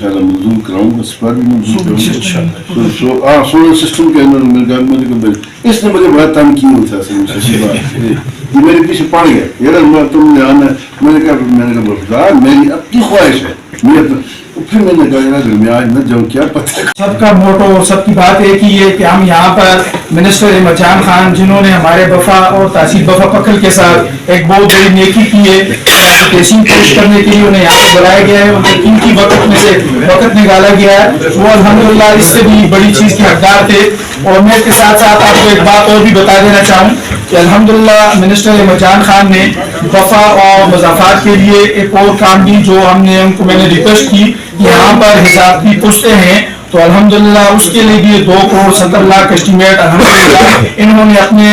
इंशाल्लाह मंजूर कराऊंगा, इस बार भी मंजूर करूंगा। सोलर सिस्टम के अंदर इसने मुझे बड़ा तंग किया था सच्ची बात, ये मेरे पीछे पड़ गया यार, तुमने आना, मैंने कहा मेरी अपनी ख्वाहिश है, फिर मैंने कहा यार मैं आज न जाऊँ, क्या पता। सबका मोटो, सबकी बात एक ही है कि हम यहाँ पर मिनिस्टर अहमद जान खान, जिन्होंने हमारे बफा और तहसील बफा पखल के साथ एक बहुत बड़ी नेकी की है, तहसील पेश करने के लिए उन्हें यहाँ पर बुलाया गया है, उनके कीमती वक्त में से वक्त निकाला गया है, वो अल्हम्दुलिल्लाह इससे भी बड़ी चीज़ के हकदार थे। और मैं इसके साथ साथ आपको एक बात और भी बता देना चाहूँ कि अल्हम्दुलिल्लाह मिनिस्टर अहमद जान खान ने बफा और मज़ाफ़ात के लिए एक और काम की, जो हमने उनको मैंने रिक्वेस्ट की कि यहाँ पर हिसाब की पुश्तें हैं, तो अल्हम्दुलिल्लाह उसके लिए भी 2,70,00,000 एस्टीमेट अल्हम्दुलिल्लाह इन्होंने अपने,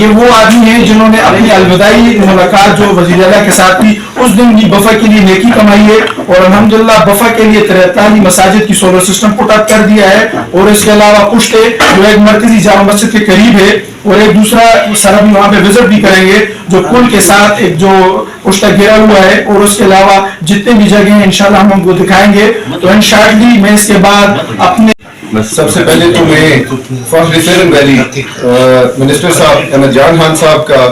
ये वो आदमी हैं जिन्होंने अपनी अलविदाई मुलाकात जो वज़ीर आला के साथ थी उस दिन भी बफा के लिए नेकी कमाई है, और अल्हम्दुलिल्लाह बफा के लिए 43 मसाजिद की सोलर सिस्टम पुट अप कर दिया है। और इसके अलावा पुश्ते जो एक मरकजी जामा मस्जिद के करीब है, और एक दूसरा सर भी वहाँ पे विजिट भी करेंगे जो पुल के साथ एक जो पुश्ता गिरा हुआ है, और उसके अलावा जितने भी जगह हैं इंशाल्लाह हम उनको दिखाएंगे। तो इंशाअल्लाह मैं इसके बाद अपने सबसे पहले तो मैं फख्र सेरन वैली मिनिस्टर साहब अहमद जान खान साहब का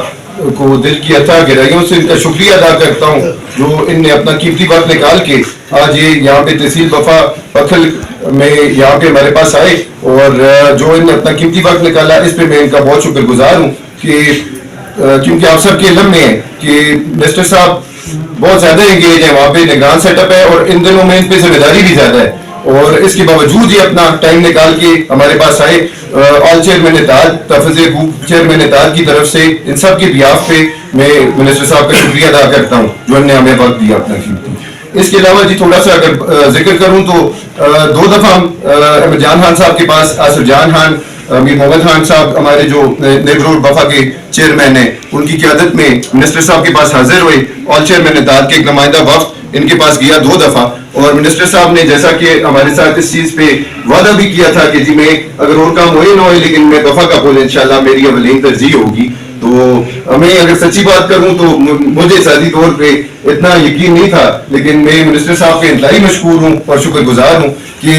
को दिल की अता गहराइयों से इनका शुक्रिया अदा करता हूँ, जो इनने अपना कीमती वक्त निकाल के आज ये यहाँ पे तहसील बफा पखल में यहाँ पे हमारे पास आए, और जो इनने अपना कीमती वक्त निकाला इस पे मैं इनका बहुत शुक्रगुजार हूँ कि क्योंकि आप सबके इल्म में है कि मिनिस्टर साहब बहुत ज्यादा एंगेज है, वहाँ पे निगरान सेटअप है और इन दिनों में इन पे जिम्मेदारी भी ज्यादा है, और इसके बावजूद ये अपना टाइम निकाल के हमारे पास आए। ऑल चेयरमैन इत्तेहाद, तफज़े ग्रुप चेयरमैन इत्तेहाद की तरफ से इन सब के बिहाफ पे मैं मिनिस्टर साहब का शुक्रिया अदा करता हूँ जो उन्होंने हमें वक्त दिया अपना कीमती। इसके अलावा जी थोड़ा सा अगर जिक्र करूँ तो 2 दफा अहमद जान खान साहब के पास आसिफ जान खान, मीर मोहम्मद खान साहब हमारे जो नेबरोड बफा के चेयरमैन हैं, उनकी क़यादत में मिनिस्टर साहब के पास हाजिर हुए। ऑल चेयरमैन इत्तेहाद के एक नुमाइंदा वफ्द इनके पास गया 2 दफा, और मिनिस्टर साहब ने जैसा कि हमारे साथ इस चीज पे वादा भी किया था कि जी मैं अगर और काम होए ना होए लेकिन मैं बफा का पुल इंशाल्लाह मेरी अवलीन तरजीह होगी। तो मैं अगर सच्ची बात करूं तो मुझे ज़ाती तौर पे इतना यकीन नहीं था, लेकिन मैं मिनिस्टर साहब के इंतहाई मशकूर हूँ और शुक्रगुजार हूँ कि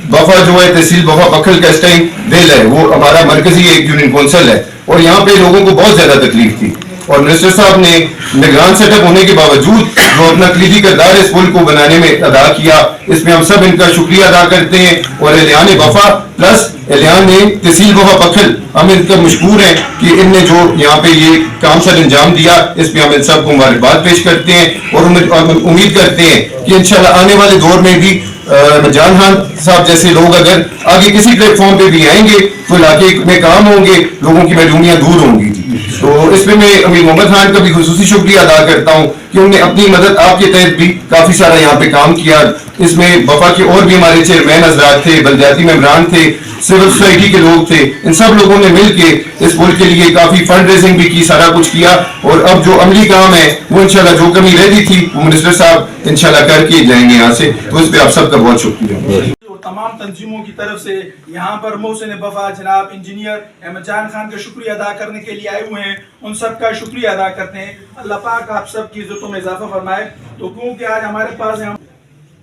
बफा जो है तहसील बफा पखल का इस टाइम दिल है, वो हमारा मरकजी एक यूनियन कौंसिल है, और यहाँ पे लोगों को बहुत ज्यादा तकलीफ थी, और मिनिस्टर साहब ने निगरान सेटअप होने के बावजूद जो अपना कलीदी किरदार इस पुल को बनाने में अदा किया, इसमें हम सब इनका शुक्रिया अदा करते हैं। और एलियान बफा प्लस एलियान तहसील बफा पखल हम इनका मशकूर हैं कि इनने जो यहाँ पे ये काम सर अंजाम दिया, इस पे हम इन सबको मुबारकबाद पेश करते हैं, और उम्मीद करते हैं कि इंशाल्लाह आने वाले दौर में भी जान खान साहब जैसे लोग अगर आगे किसी प्लेटफॉर्म पे भी आएंगे तो इलाके में काम होंगे, लोगों की मजबूरियां दूर होंगी। तो इसमें मैं अमीर मोहम्मद खान का भी खुसूसी शुक्रिया अदा करता हूँ कि उन्होंने अपनी मदद आपके तहत भी काफी सारा यहाँ पे काम किया। इसमें बफा के और भी हमारे चेयरमैन हजरात थे, बलदियाती मेंबरान थे, सिविल सोसाइटी के लोग थे, इन सब लोगों ने मिलकर इस पुल के लिए काफी फंड रेजिंग भी की, सारा कुछ किया, और अब जो अमली काम है वो इंशाल्लाह जो कमी रह गई थी वो मिनिस्टर साहब इंशाल्लाह करके जाएंगे यहाँ से। तो इस पर आप सबका बहुत शुक्रिया। तमाम तंजीमों की तरफ से यहाँ पर मोहसिन बफा जनाब इंजीनियर अहमद जान खान का शुक्रिया अदा करने के लिए आए हुए हैं, उन सब का शुक्रिया अदा करते हैं। अल्लाह पाक आप सब की इज्जतों में इजाफा फरमाए। तो क्योंकि आज हमारे पास है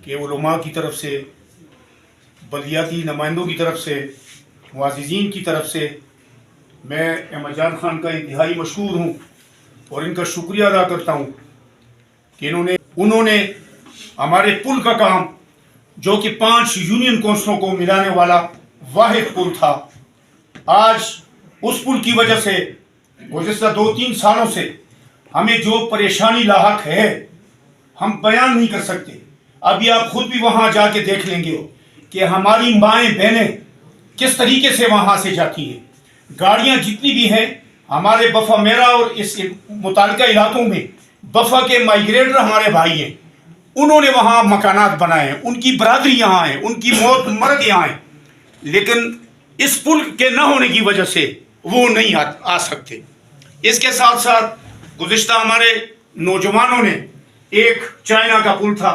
कि उलमा की तरफ से, बल्दियाती नुमाइंदों की तरफ से, मुआज़िज़ीन की तरफ से मैं अहमद जान खान का इंतहाई मशकूर हूँ और इनका शुक्रिया अदा करता हूँ कि उन्होंने हमारे पुल का काम जो कि 5 यूनियन कौंसिलों को मिलाने वाला वाहिद पुल था, आज उस पुल की वजह से गुज़िश्ता 2-3 सालों से हमें जो परेशानी लाहक है हम बयान नहीं कर सकते। अभी आप खुद भी वहाँ जाके देख लेंगे कि हमारी माएँ बहनें किस तरीके से वहाँ से जाती हैं। गाड़ियाँ जितनी भी हैं हमारे बफा मेरा और इस मुतालिका इलाकों में बफा के माइग्रेटर हमारे भाई हैं, उन्होंने वहाँ मकानात बनाए हैं, उनकी बरादरी यहाँ है, उनकी मौत मर्द यहाँ है, लेकिन इस पुल के न होने की वजह से वो नहीं आ सकते। इसके साथ साथ गुज़िश्ता हमारे नौजवानों ने एक चाइना का पुल था,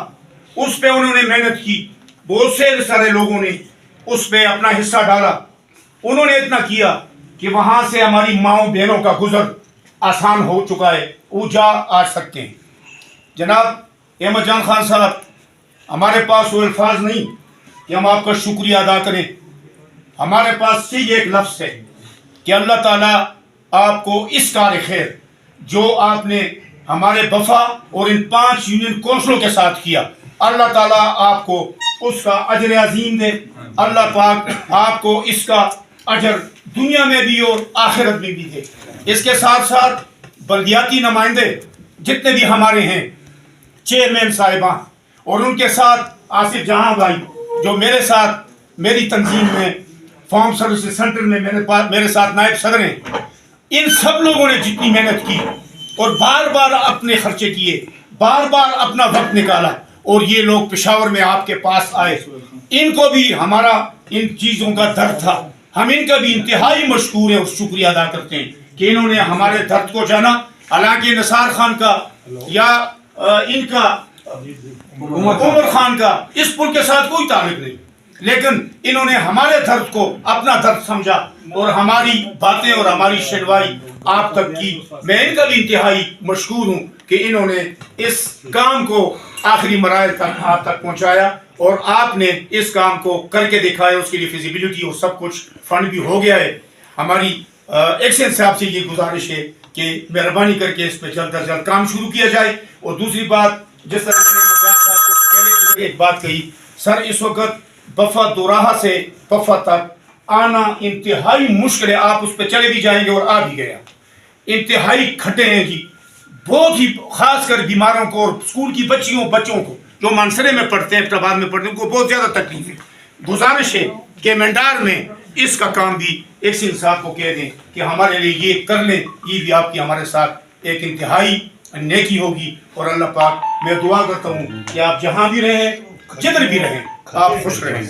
उस पे उन्होंने मेहनत की, बहुत से सारे लोगों ने उस पे अपना हिस्सा डाला। उन्होंने इतना किया कि वहाँ से हमारी माओ बहनों का गुजर आसान हो चुका है, वो जा आ सकते हैं। जनाब अहमद जान खान साहब हमारे पास वो अल्फाज नहीं कि हम आपका शुक्रिया अदा करें। हमारे पास यही एक लफ्ज़ है कि अल्लाह ताला आपको इस कार खैर जो आपने हमारे बफा और इन 5 यूनियन कौंसलों के साथ किया, अल्लाह ताला आपको उसका अजर अजीम दे। अल्लाह पाक आपको इसका अजर दुनिया में भी और आखिरत में भी दे। इसके साथ साथ बल्दियाती नुमाइंदे जितने भी हमारे हैं, चेयरमैन साहिबान और उनके साथ आसिफ जहां भाई जो मेरे साथ मेरी तंजीम में फॉर्म सर्विस सेंटर में मेरे साथ नायब सदर हैं, इन सब लोगों ने जितनी मेहनत की और बार बार अपने खर्चे किए, बार बार अपना वक्त निकाला और ये लोग पेशावर में आपके पास आए, इनको भी हमारा इन चीज़ों का दर्द था। हम इनका भी इंतहाई मशकूर है और शुक्रिया अदा करते हैं कि इन्होंने हमारे दर्द को जाना। हालांकि निसार खान का या इनका उमर खान का इस पुल के साथ कोई ताल्लुक नहीं, लेकिन इन्होंने हमारे दर्द को अपना दर्द समझा और हमारी बातें और हमारी शनवाई आप तक की। मैं इनका भी इंतहाई मशकूर हूँ कि इन्होंने इस काम को आखिरी मराहल तक आप तक पहुँचाया और आपने इस काम को करके दिखाया। उसके लिए फिजिबिलिटी और सब कुछ फंड भी हो गया है। हमारी एक्शन साहब से ये गुजारिश है कि मेहरबानी करके इस पर जल्द अज जल्द काम शुरू किया जाए। और दूसरी बात, जिस तरह मैंने मजाक साहब को पहले एक बात कही, सर इस वक्त बफा दोराहा से बफा तक आना इंतहाई मुश्किल है। आप उस पर चले भी जाएंगे और आ भी गया, इंतहाई खड्डे हैं जी, बहुत ही खासकर बीमारों को और स्कूल की बच्चों को जो मानसरे में पढ़ते हैं, इब्टाबाद में पढ़ते हैं, उनको बहुत ज़्यादा तकलीफ है। गुजारिश है कि मंडार में इसका काम भी एक साहब को कह दें कि हमारे लिए ये कर लें। ये भी आपकी हमारे साथ एक इंतहाई नेकी होगी। और अल्लाह पाक, मैं दुआ करता हूँ कि आप जहाँ भी रहें, जिधर भी रहें, आप खुश रहें।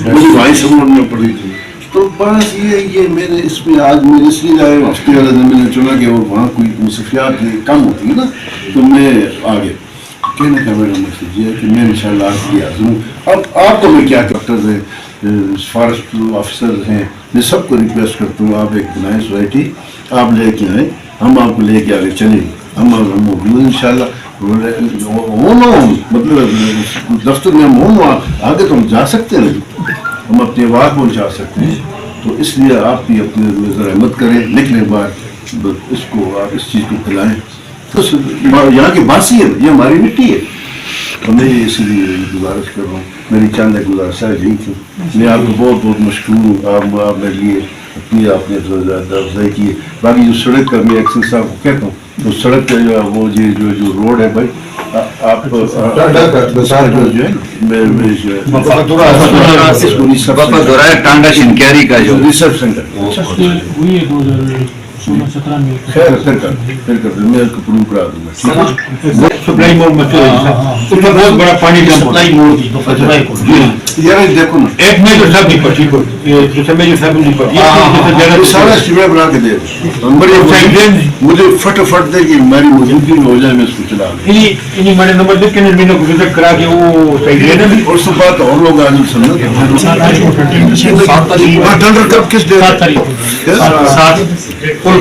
मुझे भाई समझ में पड़ी थी, तो बस ये मेरे इसमें आज मेरे इसलिए आए हफ्ते वाले दिन मैंने चुना कि वो वहाँ कोई मुसफियात कम होती है ना, तो मैं आ गया। कहने का मेरा मकसद ये है कि मैं इंशाल्लाह आपकी हाजिर हूँ। अब आपको मैं क्या डॉक्टर हैं, सिफारिश ऑफिसर हैं, मैं सबको रिक्वेस्ट करता हूँ आप एक बनाए सोसाइटी, आप लेके आए, हम आपको लेके आगे चलेंगे। हम इंशाल्लाह मतलब दफ्तर में हम हों, आगे तो हम जा सकते हैं, हम अपनी आवाज़ पहुँचा सकते हैं। तो इसलिए आप भी अपने ज़रा हिम्मत करें, निकले बाहर, इसको आप इस चीज़ को फैलाएँ। तो यहाँ की बासी है, ये हमारी मिट्टी है। तो मैं इसलिए गुजारिश कर रहा हूँ, मेरी चंद गुजारिश यही थी। मैं आपको बहुत बहुत मशकूर हूँ, आप मेरे लिए अपनी आपने अफजाई की। बाकी जो सड़क का मैं एक्शन साहब को कहता हूँ, तो सड़क का वो जो रोड है भाई, आप टांडा शिनक्यारी का जो रिसर्च सेंटर खैर फिर कर मैं इसको प्रूव करा दूंगा। सप्लाई मोड में उसमें बहुत बड़ा पानी डंप सप्लाई मोड की यार देखो ना, एक में जो सब नहीं पटी को जो सब में जो सब नहीं पटी सारा स्टीमर बना के दे मुझे फटाफट दे कि हमारी मौजूदगी में हो जाए, मैं इसको चला इन्हीं मैंने नंबर दे के महीनों को विजिट करा के वो सही है ना। और उसके बाद और लोग आज सुनना टेंडर कब किस डेट 7 तारीख को